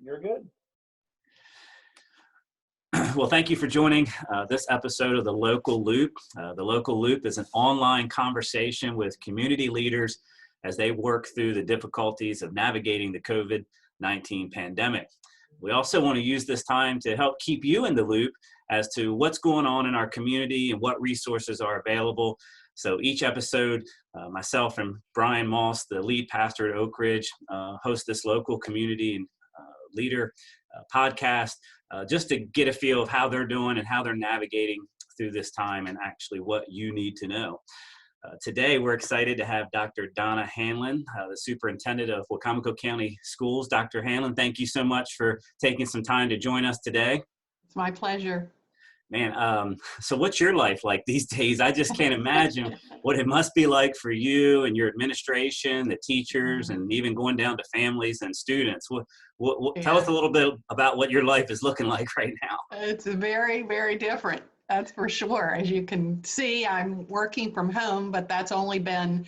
you're good. Well, thank you for joining this episode of The Local Loop. The Local Loop is an online conversation with community leaders as they work through the difficulties of navigating the COVID-19 pandemic. We also want to use this time to help keep you in the loop as to what's going on in our community and what resources are available. So each episode, myself and Bryan Moss, the lead pastor at Oak Ridge, host this local community and leader podcast just to get a feel of how they're doing and how they're navigating through this time and actually what you need to know. Today, we're excited to have Dr. Donna Hanlin, the superintendent of Wicomico County Schools. Dr. Hanlin, thank you so much for taking some time to join us today. It's my pleasure. Man, so what's your life like these days? I just can't imagine what it must be like for you and your administration, the teachers, and even going down to families and students. Tell us a little bit about what your life is looking like right now. It's very, very different. That's for sure. As you can see, I'm working from home, but that's only been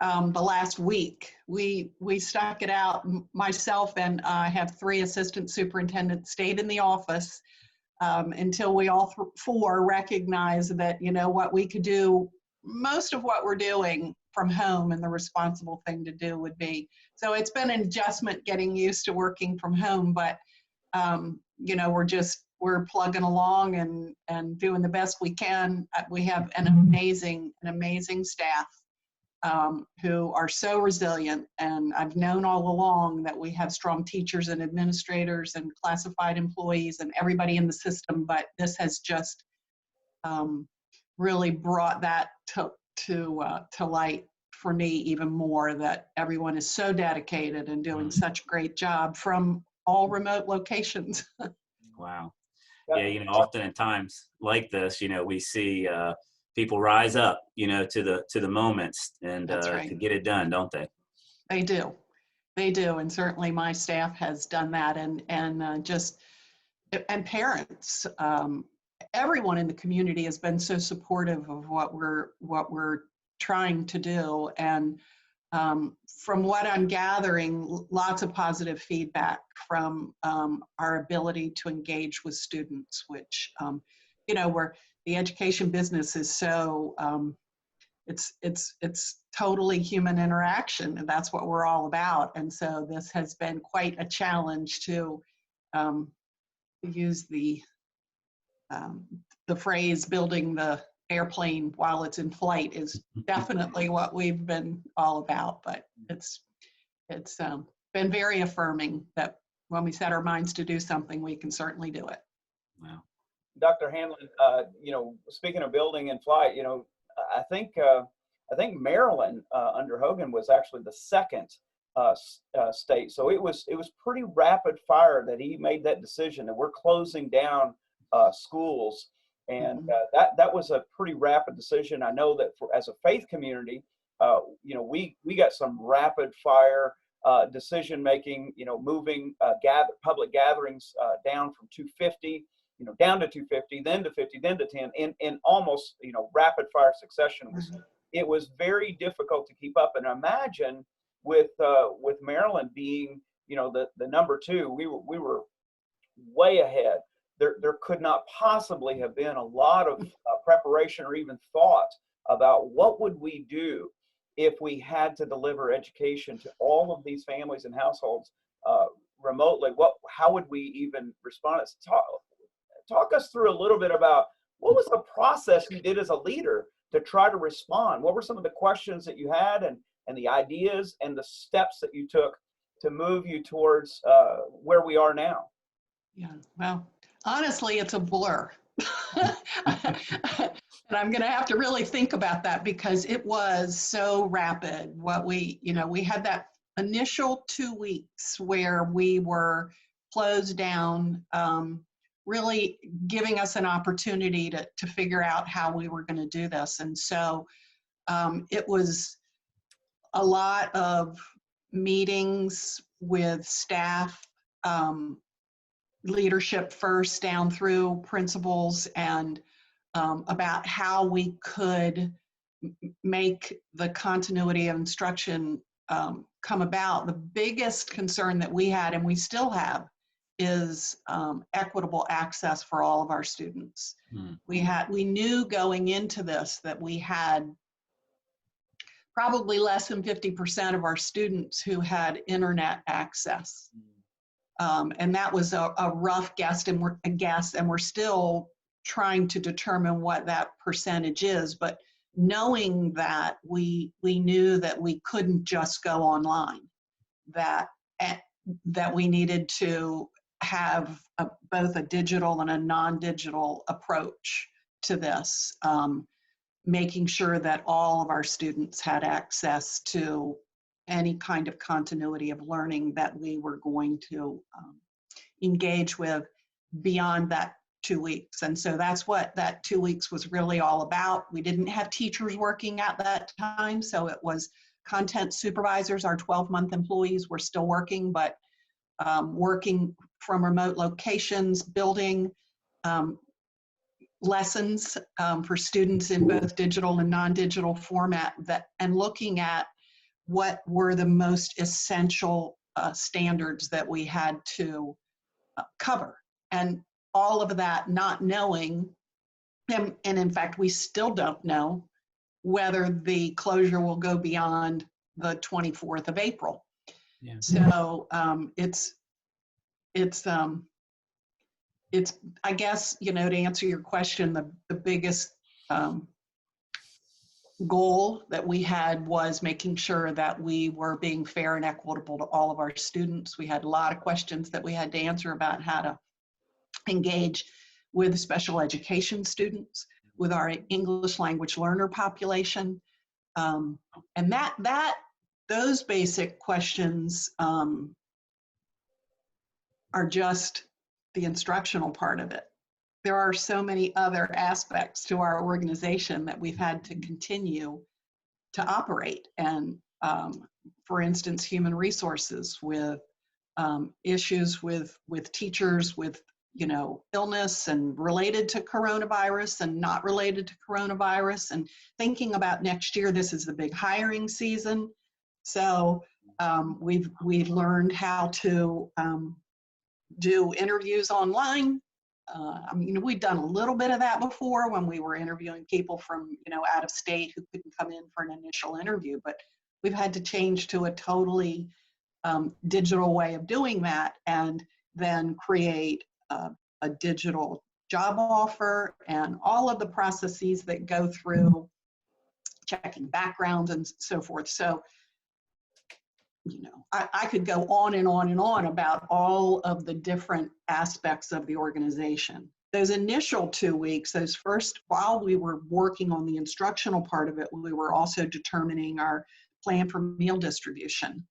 the last week. We stuck it out. Myself and I have 3 assistant superintendents stayed in the office until we all four recognize that, you know, what we could do, most of what we're doing from home, and the responsible thing to do would be. So it's been an adjustment getting used to working from home, but you know, we're plugging along and doing the best we can. We have an amazing staff who are so resilient, and I've known all along that we have strong teachers and administrators and classified employees and everybody in the system, but this has just really brought that to light for me even more, that everyone is so dedicated and doing such a great job from all remote locations. Wow. Yeah, you know, often in times like this, you know, we see people rise up, you know, to the moments and right. to get it done, don't they? They do, and certainly my staff has done that, and parents, everyone in the community has been so supportive of what we're trying to do, and from what I'm gathering, lots of positive feedback from our ability to engage with students, which, you know, where the education business is so, it's totally human interaction, and that's what we're all about. And so this has been quite a challenge to use the phrase "building the airplane while it's in flight" is definitely what we've been all about. But it's been very affirming that when we set our minds to do something, we can certainly do it. Wow. Dr. Hanlin, you know, speaking of building in flight, you know, I think Maryland under Hogan was actually the second state. So it was pretty rapid fire that he made that decision that we're closing down schools. And that was a pretty rapid decision. I know that as a faith community, you know, we got some rapid fire decision making. You know, moving public gatherings down from 250, you know, down to 250, then to 50, then to 10, in almost, you know, rapid fire succession. It was very difficult to keep up. And imagine with Maryland being, you know, the number 2, we were way ahead. There could not possibly have been a lot of preparation or even thought about what would we do if we had to deliver education to all of these families and households remotely. How would we even respond? Talk us through a little bit about what was the process you did as a leader to try to respond? What were some of the questions that you had and the ideas and the steps that you took to move you towards where we are now? Yeah, well, honestly, it's a blur. And I'm going to have to really think about that because it was so rapid. We had that initial 2 weeks where we were closed down, really giving us an opportunity to figure out how we were going to do this. And so it was a lot of meetings with staff, leadership first down through principals, and about how we could make the continuity of instruction come about. The biggest concern that we had, and we still have, is equitable access for all of our students. Mm. We knew going into this that we had probably less than 50% of our students who had internet access. And that was a rough guess, and we're still trying to determine what that percentage is. But knowing that, we knew that we couldn't just go online, that we needed to have both a digital and a non-digital approach to this, making sure that all of our students had access to any kind of continuity of learning that we were going to engage with beyond that 2 weeks. And so that's what that 2 weeks was really all about. We didn't have teachers working at that time, so it was content supervisors. Our 12-month employees were still working, but working from remote locations, building lessons for students in both digital and non-digital format, and looking at what were the most essential standards that we had to cover. And all of that, not knowing, and in fact, we still don't know whether the closure will go beyond the 24th of April. Yeah. So it's, I guess, to answer your question, the biggest goal that we had was making sure that we were being fair and equitable to all of our students. We had a lot of questions that we had to answer about how to engage with special education students, with our English language learner population. And those basic questions are just the instructional part of it. There are so many other aspects to our organization that we've had to continue to operate. And for instance, human resources, with issues with teachers with illness and related to coronavirus and not related to coronavirus, and thinking about next year. This is the big hiring season. So we've learned how to do interviews online. We'd done a little bit of that before when we were interviewing people from, out of state who couldn't come in for an initial interview, but we've had to change to a totally digital way of doing that, and then create a digital job offer and all of the processes that go through checking backgrounds and so forth. So, I could go on and on and on about all of the different aspects of the organization. Those initial 2 weeks, while we were working on the instructional part of it, we were also determining our plan for meal distribution.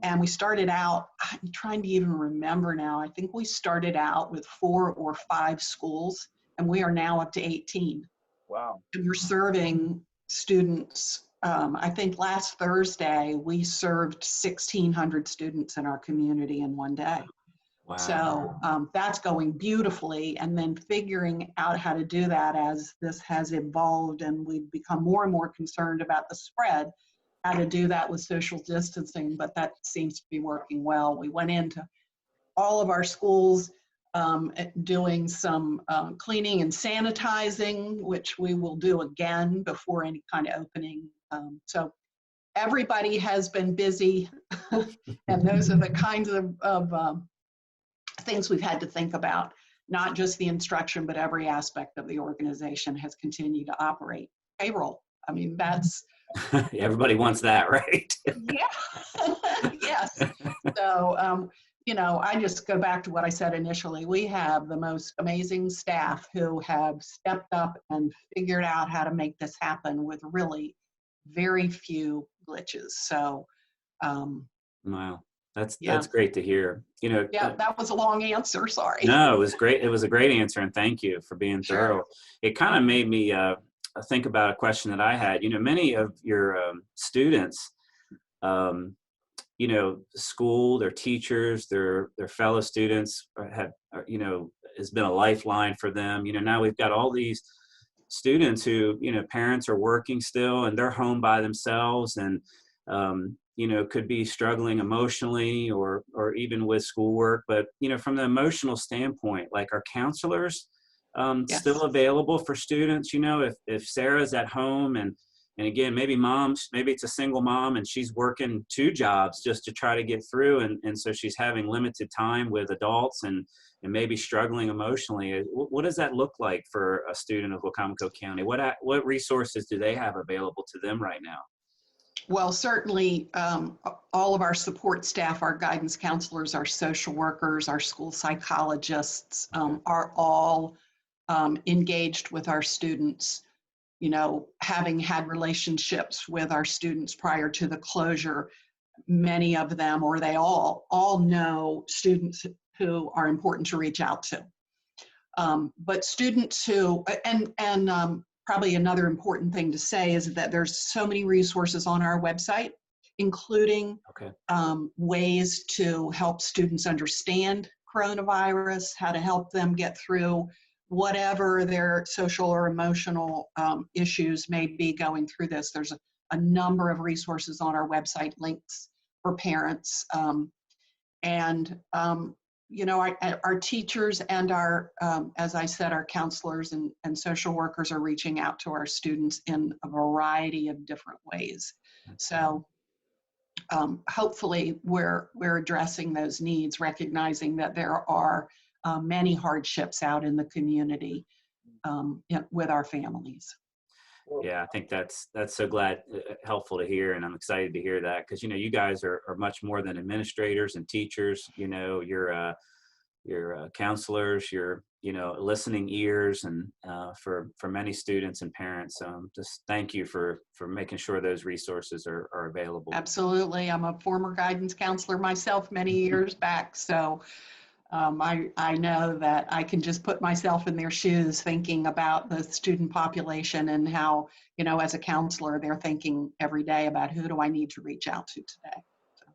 And we started out, I'm trying to even remember now, I think we started out with 4 or 5 schools, and we are now up to 18. Wow. And we're serving students. I think last Thursday, we served 1,600 students in our community in one day. Wow. So that's going beautifully. And then figuring out how to do that as this has evolved and we've become more and more concerned about the spread, how to do that with social distancing, but that seems to be working well. We went into all of our schools doing some cleaning and sanitizing, which we will do again before any kind of opening. So everybody has been busy, and those are the kinds of things we've had to think about. Not just the instruction, but every aspect of the organization has continued to operate. Payroll, that's... Everybody wants that, right? Yeah. Yes. So, I just go back to what I said initially. We have the most amazing staff who have stepped up and figured out how to make this happen with really very few glitches. So, wow, that's great to hear. Yeah, that was a long answer. Sorry. No, it was great. It was a great answer, and thank you for being Sure. thorough. It kind of made me think about a question that I had. Many of your students, school, their teachers, their fellow students have, has been a lifeline for them. Now we've got all these students who, parents are working still and they're home by themselves, and could be struggling emotionally or even with schoolwork. But, from the emotional standpoint, like, are counselors Yes. still available for students? If Sarah's at home and again, maybe it's a single mom and she's working 2 jobs just to try to get through. And so she's having limited time with adults and maybe struggling emotionally. What does that look like for a student of Wicomico County? What resources do they have available to them right now? Well, certainly all of our support staff, our guidance counselors, our social workers, our school psychologists are all engaged with our students. Having had relationships with our students prior to the closure, many of them, or they all know students who are important to reach out to. But students who, and probably another important thing to say is that there's so many resources on our website, including ways to help students understand coronavirus, how to help them get through whatever their social or emotional issues may be going through this. There's a number of resources on our website, links for parents. Our teachers and our, as I said, our counselors and social workers are reaching out to our students in a variety of different ways. So hopefully we're addressing those needs, recognizing that there are many hardships out in the community with our families. Yeah, I think that's so helpful to hear, and I'm excited to hear that because you guys are much more than administrators and teachers. You're counselors, you're listening ears, and for many students and parents. Just thank you for making sure those resources are available. Absolutely, I'm a former guidance counselor myself many years back, so. I know that I can just put myself in their shoes thinking about the student population and how, as a counselor, they're thinking every day about who do I need to reach out to today. So.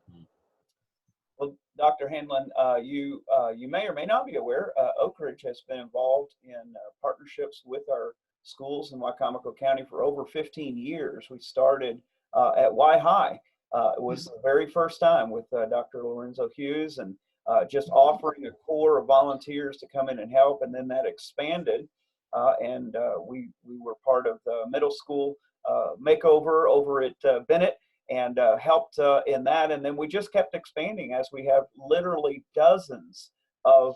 Well, Dr. Hanlin, you may or may not be aware, Oak Ridge has been involved in partnerships with our schools in Wicomico County for over 15 years. We started at WiFi. It was the very first time with Dr. Lorenzo Hughes, and just offering a core of volunteers to come in and help, and then that expanded, and we were part of the middle school makeover over at Bennett, and helped in that, and then we just kept expanding as we have literally dozens of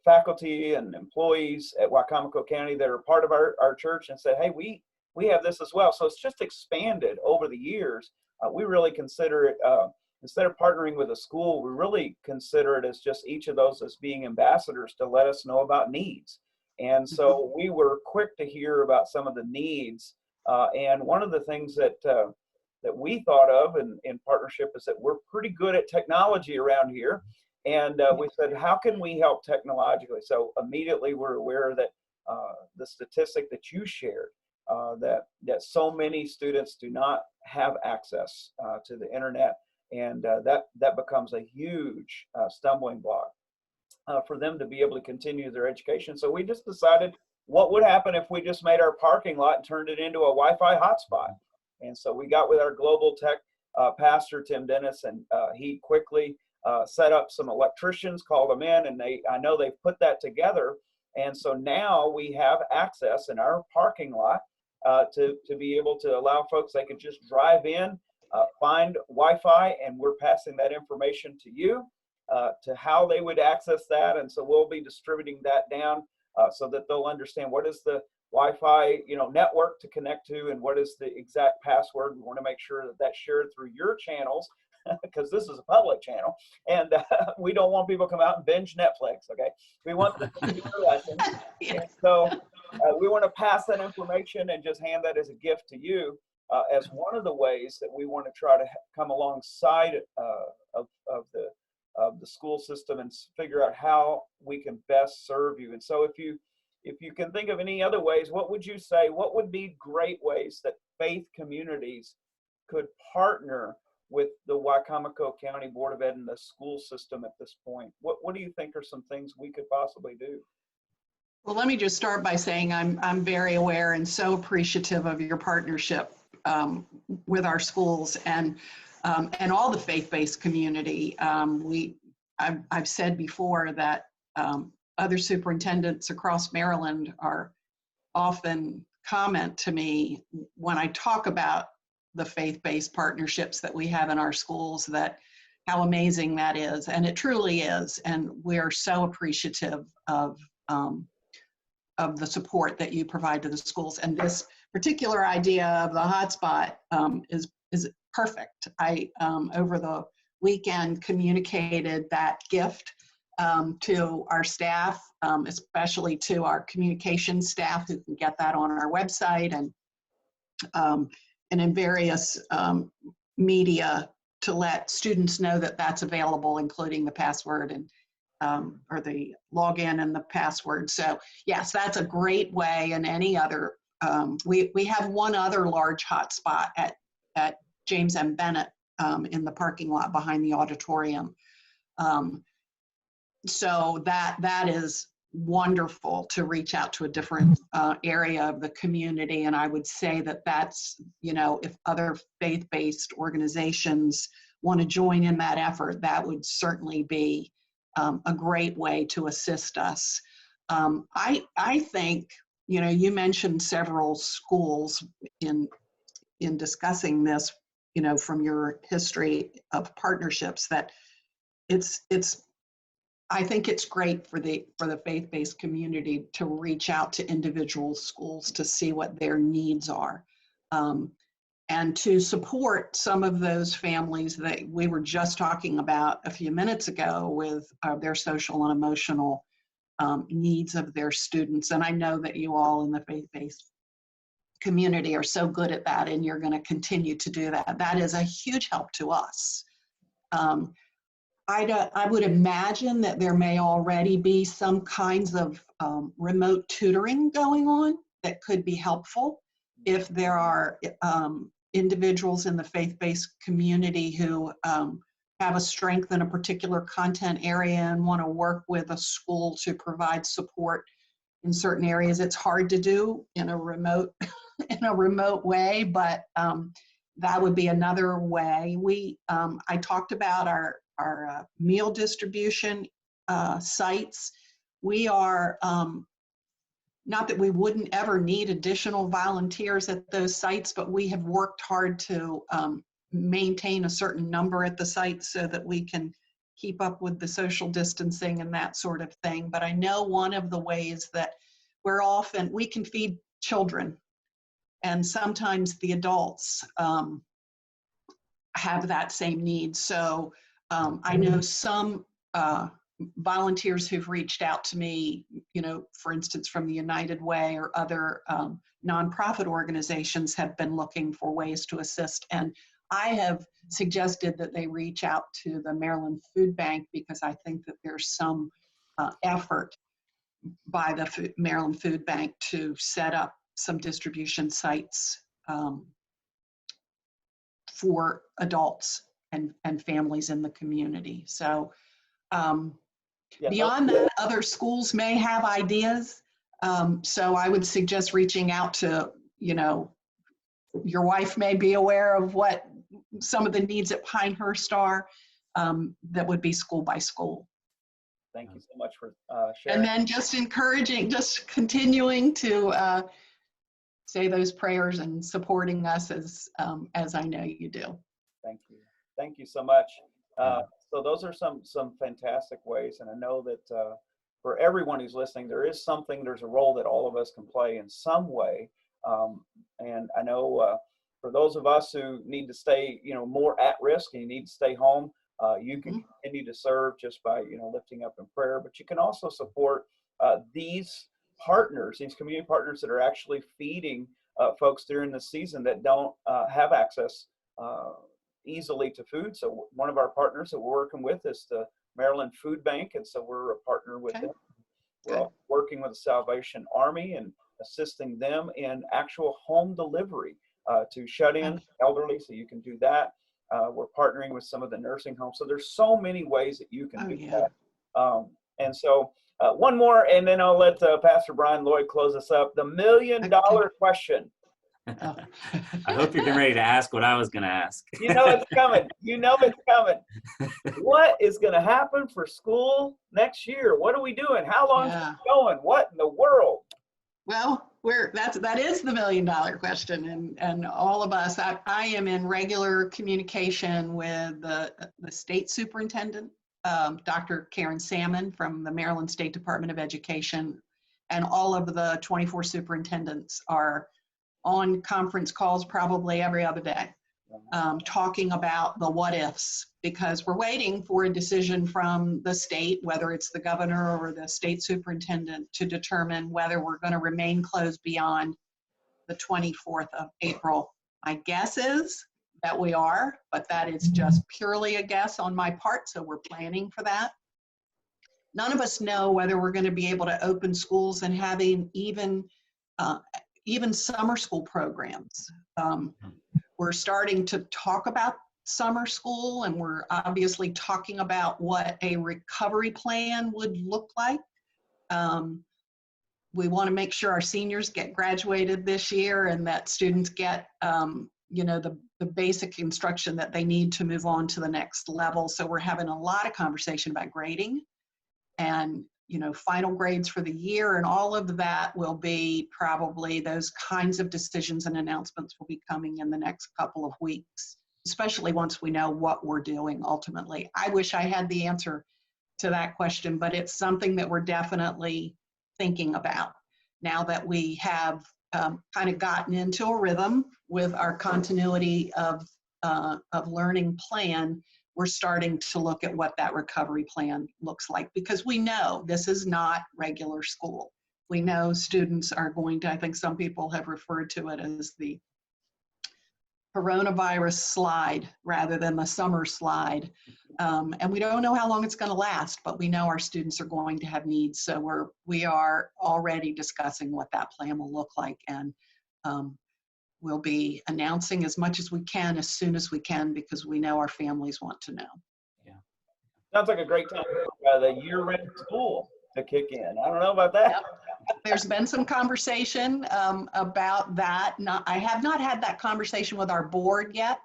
faculty and employees at Wicomico County that are part of our church and said, hey, we have this as well. So it's just expanded over the years. We really consider it instead of partnering with a school, we really consider it as just each of those as being ambassadors to let us know about needs. And so we were quick to hear about some of the needs. And one of the things that we thought of in partnership is that we're pretty good at technology around here. And we said, how can we help technologically? So immediately we're aware that the statistic that you shared, that so many students do not have access to the internet. And that becomes a huge stumbling block for them to be able to continue their education. So we just decided what would happen if we just made our parking lot and turned it into a Wi-Fi hotspot. And so we got with our global tech pastor, Tim Dennis, and he quickly set up some electricians, called them in, and I know they've put that together. And so now we have access in our parking lot to be able to allow folks, they can just drive in, find Wi-Fi, and we're passing that information to you to how they would access that. And so we'll be distributing that down so that they'll understand what is the Wi-Fi network to connect to and what is the exact password. We want to make sure that that's shared through your channels because this is a public channel, and we don't want people to come out and binge Netflix. Okay, we want them to do their lessons. And so we want to pass that information and just hand that as a gift to you. As one of the ways that we want to try to come alongside of the school system and figure out how we can best serve you. And so if you can think of any other ways, what would you say, what would be great ways that faith communities could partner with the Wicomico County Board of Ed and the school system at this point? What do you think are some things we could possibly do? Well, let me just start by saying I'm very aware and so appreciative of your partnership with our schools and all the faith-based community. I've said before that other superintendents across Maryland are often comment to me when I talk about the faith-based partnerships that we have in our schools, that how amazing that is. And it truly is. And we're so appreciative of the support that you provide to the schools. And this particular idea of the hotspot is perfect. I, over the weekend, communicated that gift to our staff, especially to our communications staff who can get that on our website and in various media to let students know that that's available, including the password and or the login and the password. So yes, that's a great way. And any other, we have one other large hotspot at James M. Bennett in the parking lot behind the auditorium. So that is wonderful to reach out to a different area of the community. And I would say that that's, you know, if other faith-based organizations want to join in that effort, that would certainly be a great way to assist us. I think, you know, you mentioned several schools in discussing this, you know, from your history of partnerships, that I think it's great for the faith-based community to reach out to individual schools to see what their needs are, and to support some of those families that we were just talking about a few minutes ago with their social and emotional needs of their students. And I know that you all in the faith-based community are so good at that, and you're going to continue to do that. That is a huge help to us. I would imagine that there may already be some kinds of remote tutoring going on that could be helpful if there are individuals in the faith-based community who have a strength in a particular content area and want to work with a school to provide support in certain areas. It's hard to do in a remote way, but that would be another way. I talked about our meal distribution sites. We are, not that we wouldn't ever need additional volunteers at those sites, but we have worked hard to maintain a certain number at the site so that we can keep up with the social distancing and that sort of thing. But I know one of the ways that we can feed children, and sometimes the adults have that same need. So I know some volunteers who've reached out to me, you know, for instance, from the United Way or other nonprofit organizations have been looking for ways to assist. And I have suggested that they reach out to the Maryland Food Bank, because I think that there's some effort by the Maryland Food Bank to set up some distribution sites for adults and families in the community. So beyond that, other schools may have ideas. So I would suggest reaching out to, you know, your wife may be aware of what some of the needs at Pinehurst are. That would be school by school. Thank you so much for sharing. And then just continuing to say those prayers and supporting us as I know you do. Thank you. Thank you so much. So those are some fantastic ways. And I know that for everyone who's listening, there's a role that all of us can play in some way. And I know for those of us who need to stay, you know, more at risk and you need to stay home, you can continue to serve just by, you know, lifting up in prayer, but you can also support these partners, these community partners that are actually feeding folks during the season that don't have access easily to food. So one of our partners that we're working with is the Maryland Food Bank, and so we're a partner with them. We're all working with the Salvation Army and assisting them in actual home delivery to shut-in elderly, so you can do that. We're partnering with some of the nursing homes. So there's so many ways that you can do that. And so one more, and then I'll let Pastor Bryan Lloyd close us up. The $1 million question. Oh. I hope you're getting ready to ask what I was going to ask. You know it's coming. You know it's coming. What is going to happen for school next year? What are we doing? How long is Yeah. it going? What in the world? Well, that is the $1 million question, and all of us. I am in regular communication with the state superintendent, Dr. Karen Salmon from the Maryland State Department of Education, and all of the 24 superintendents are on conference calls probably every other day, talking about the what ifs, because we're waiting for a decision from the state, whether it's the governor or the state superintendent, to determine whether we're going to remain closed beyond the 24th of April. My guess is that we are, but that is just purely a guess on my part, so we're planning for that. None of us know whether we're going to be able to open schools and having even summer school programs. We're starting to talk about summer school, and we're obviously talking about what a recovery plan would look like. We want to make sure our seniors get graduated this year and that students get the basic instruction that they need to move on to the next level. So we're having a lot of conversation about grading and final grades for the year, and all of that will be probably those kinds of decisions and announcements will be coming in the next couple of weeks, especially once we know what we're doing ultimately. I wish I had the answer to that question, but it's something that we're definitely thinking about now that we have kind of gotten into a rhythm with our continuity of learning plan. We're starting to look at what that recovery plan looks like, because we know this is not regular school. We know students are going to, I think some people have referred to it as the coronavirus slide rather than the summer slide. And we don't know how long it's going to last, but we know our students are going to have needs. So we are already discussing what that plan will look like, and we'll be announcing as much as we can as soon as we can, because we know our families want to know. Yeah. Sounds like a great time for the year-round school to kick in. I don't know about that. Yep. There's been some conversation about that. I have not had that conversation with our board yet,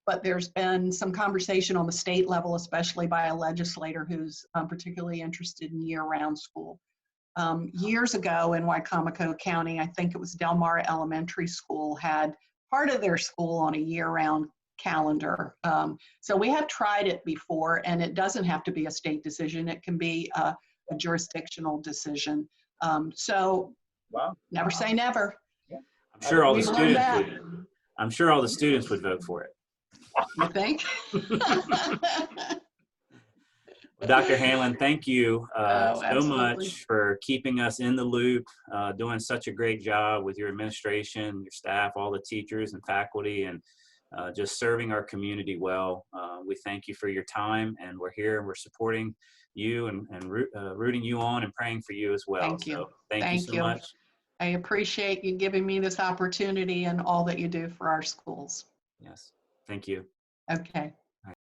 but there's been some conversation on the state level, especially by a legislator who's particularly interested in year-round school. Years ago in Wicomico County, I think it was Del Mar Elementary School had part of their school on a year-round calendar. So we have tried it before, and it doesn't have to be a state decision. It can be a jurisdictional decision. So Wow. never say never. Yeah. I'm sure all the We've learned students that. I'm sure all the students would vote for it. You think? Dr. Hanlin, thank you so Absolutely. much for keeping us in the loop, doing such a great job with your administration, your staff, all the teachers and faculty, and just serving our community well. We thank you for your time, and we're here and we're supporting you and rooting you on and praying for you as well. Thank you. So thank you so much. I appreciate you giving me this opportunity and all that you do for our schools. Yes. Thank you. Okay.